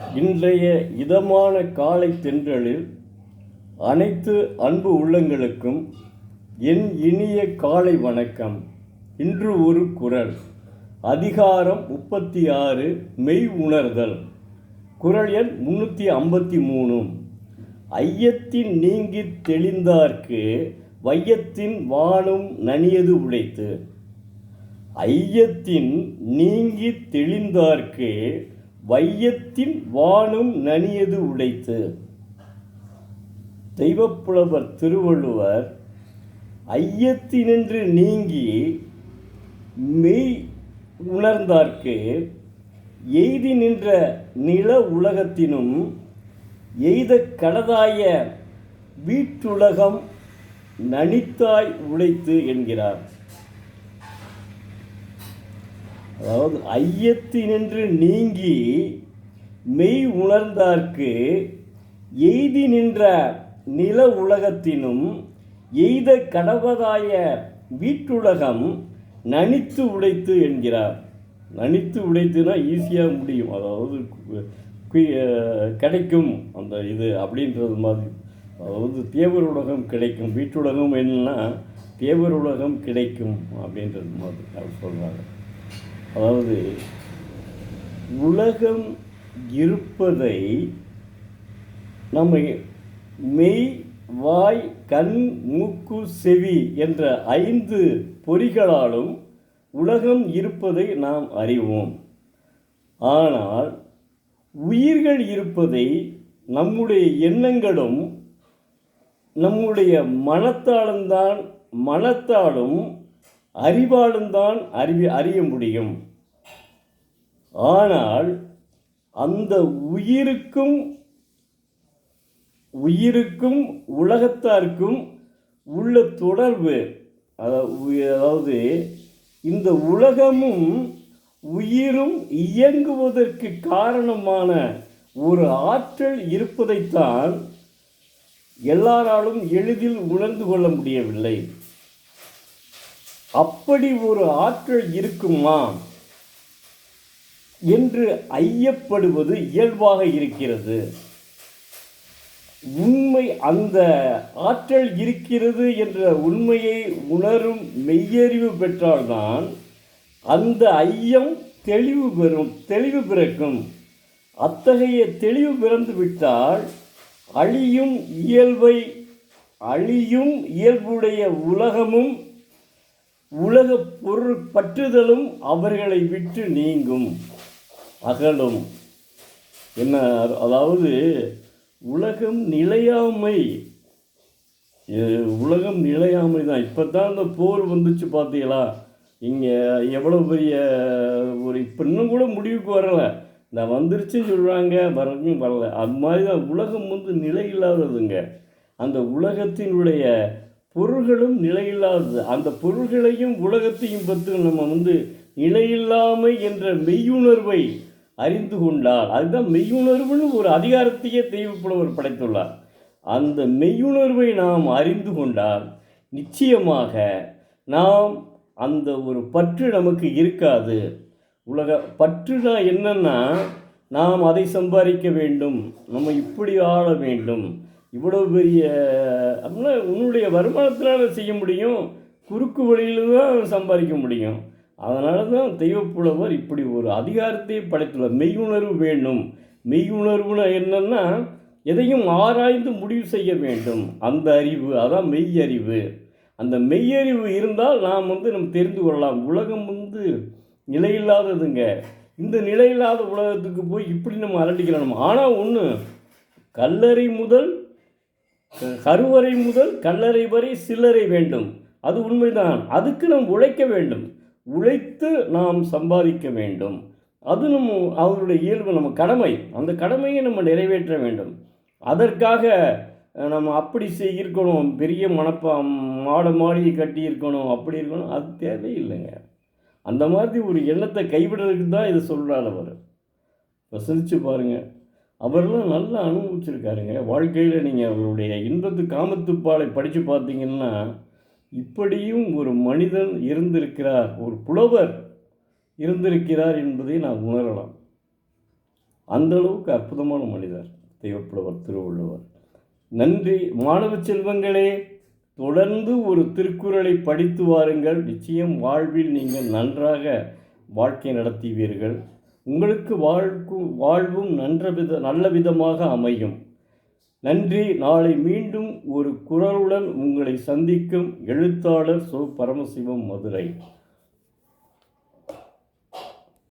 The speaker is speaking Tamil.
இன்றைய இதமான காலை தென்றலில் அனைத்து அன்பு உள்ளங்களுக்கும் என் இனிய காலை வணக்கம். இன்று ஒரு குறள். அதிகாரம் 36, மெய் உணர்தல். குறள் எண் 353. ஐயத்தின் நீங்கித் தெளிந்தார்க்கு வையத்தின் வானும் நனியது உழைத்து. ஐயத்தின் நீங்கித் தெளிந்தார்க்கு வையத்தின் வானும் நனியது உடைத்து. தெய்வப்புலவர் திருவள்ளுவர் ஐயத்தினின்று நீங்கி மெய் உணர்ந்தார்க்கு எய்தி நின்ற நில உலகத்தினும் எய்த கடதாய வீட்டுலகம் நனித்தாய் உழைத்து என்கிறார். அதாவது ஐயத்தினின்று நீங்கி மெய் உணர்ந்தார்க்கு எய்தி நின்ற நில உலகத்தினும் எய்த கடவதாய வீட்டுலகம் நனித்து உடைத்து என்கிறார். நனித்து உடைத்துனா ஈஸியாக முடியும், அதாவது கிடைக்கும் அந்த இது அப்படின்றது மாதிரி. அதாவது தேவர் உலகம் கிடைக்கும், வீட்டுலகம் என்னன்னா தேவர் உலகம் கிடைக்கும் அப்படின்றது மாதிரி அவர் சொல்கிறாங்க. அதாவது உலகம் இருப்பதை நம்ம மெய், வாய், கண், மூக்கு, செவி என்ற 5 பொறிகளாலும் உலகம் இருப்பதை நாம் அறிவோம். ஆனால் உயிர்கள் இருப்பதை நம்முடைய எண்ணங்களும் நம்முடைய மனத்தாலும் அறிவாலும் தான் அறிய முடியும். ஆனால் அந்த உயிருக்கும் உலகத்தாருக்கும் உள்ள தொடர்பு, அதாவது இந்த உலகமும் உயிரும் இயங்குவதற்கு காரணமான ஒரு ஆற்றல் இருப்பதைத்தான் எல்லாராலும் எளிதில் உணர்ந்து கொள்ள முடியவில்லை. அப்படி ஒரு ஆற்றல் இருக்குமா என்று ஐயப்படுவது இயல்பாக இருக்கிறது. உண்மை அந்த ஆற்றல் இருக்கிறது என்ற உண்மையை உணரும் மெய்யறிவு பெற்றால்தான் அந்த ஐயம் தெளிவு பிறக்கும். அத்தகைய தெளிவு பிறந்து விட்டால் அழியும் இயல்புடைய உலகமும் உலக பொருள் பற்றுதலும் அவர்களை விட்டு நீங்கும், அகலும். என்ன அதாவது உலகம் நிலையாமை தான். இப்போ தான் இந்த போர் வந்துச்சு பார்த்தீங்களா? இங்கே எவ்வளோ பெரிய ஒரு இப்போ இன்னும் கூட முடிவுக்கு வரலை. இந்த வந்துருச்சுன்னு சொல்கிறாங்க, வரல. அது மாதிரி தான் உலகம் நிலை இல்லாததுங்க. அந்த உலகத்தினுடைய பொருள்களும் நிலையில்லாதது. அந்த பொருள்களையும் உலகத்தையும் பற்றி நம்ம நிலையில்லாமை என்ற மெய்யுணர்வை அறிந்து கொண்டால், அதுதான் மெய்யுணர்வுன்னு ஒரு அதிகாரத்தையே தெய்வப்புலவர் படைத்துள்ளார். அந்த மெய்யுணர்வை நாம் அறிந்து கொண்டால் நிச்சயமாக நாம் அந்த ஒரு பற்று நமக்கு இருக்காது. பற்றுனா என்னன்னா, நாம் அதை சம்பாதிக்க வேண்டும், நம்ம இப்படி ஆள வேண்டும், இவ்வளோ பெரிய அப்படின்னா உன்னுடைய வருமானத்தினால் செய்ய முடியும், குறுக்கு வழியில் தான் சம்பாதிக்க முடியும். அதனால தான் தெய்வப்புலவர் இப்படி ஒரு அதிகாரத்தை படைத்துள்ளார். மெய்யுணர்வு வேண்டும். மெய்யுணர்வுனா என்னன்னா, எதையும் ஆராய்ந்து முடிவு செய்ய வேண்டும். அந்த அறிவு, அதான் மெய்யறிவு. அந்த மெய்யறிவு இருந்தால் நாம் நம்ம தெரிந்து கொள்ளலாம். உலகம் நிலையில்லாததுங்க. இந்த நிலையில்லாத உலகத்துக்கு போய் இப்படி நம்ம அரட்டிக்கலாம். ஆனால் ஒன்று, கருவறை முதல் கல்லறை வரை சில்லறை வேண்டும். அது உண்மைதான். அதுக்கு நாம் உழைக்க வேண்டும். உழைத்து நாம் சம்பாதிக்க வேண்டும். அது அவருடைய இயல்பு, நம்ம கடமை. அந்த கடமையை நம்ம நிறைவேற்ற வேண்டும். அதற்காக நம்ம அப்படி இருக்கணும், பெரிய மாளிகை கட்டி இருக்கணும், அப்படி இருக்கணும், அது தேவையில்லைங்க. அந்த மாதிரி ஒரு எண்ணத்தை கைவிடுறதுக்கு தான் இதை சொல்கிறார் அவர். இப்போ சிந்திச்சு பாருங்கள். அவரெல்லாம் நல்லா அனுபவிச்சிருக்காருங்க வாழ்க்கையில். நீங்கள் அவருடைய இன்பத்து காமத்துப்பாலை படித்து பார்த்தீங்கன்னா இப்படியும் ஒரு மனிதன் இருந்திருக்கிறார், ஒரு புலவர் இருந்திருக்கிறார் என்பதை நாம் உணரலாம். அந்த அளவுக்கு அற்புதமான மனிதர் தெய்வப்புலவர் திருவள்ளுவர். நன்றி மாணவ செல்வங்களே. தொடர்ந்து ஒரு திருக்குறளை படித்து வாருங்கள். நிச்சயம் வாழ்வில் நீங்கள் நன்றாக வாழ்க்கை நடத்துவீர்கள். உங்களுக்கு வாழ்வும் நல்ல விதமாக அமையும். நன்றி. நாளை மீண்டும் ஒரு குறளுடன் உங்களை சந்திக்கும் எழுத்தாளர் சோ. பரமசிவம், மதுரை.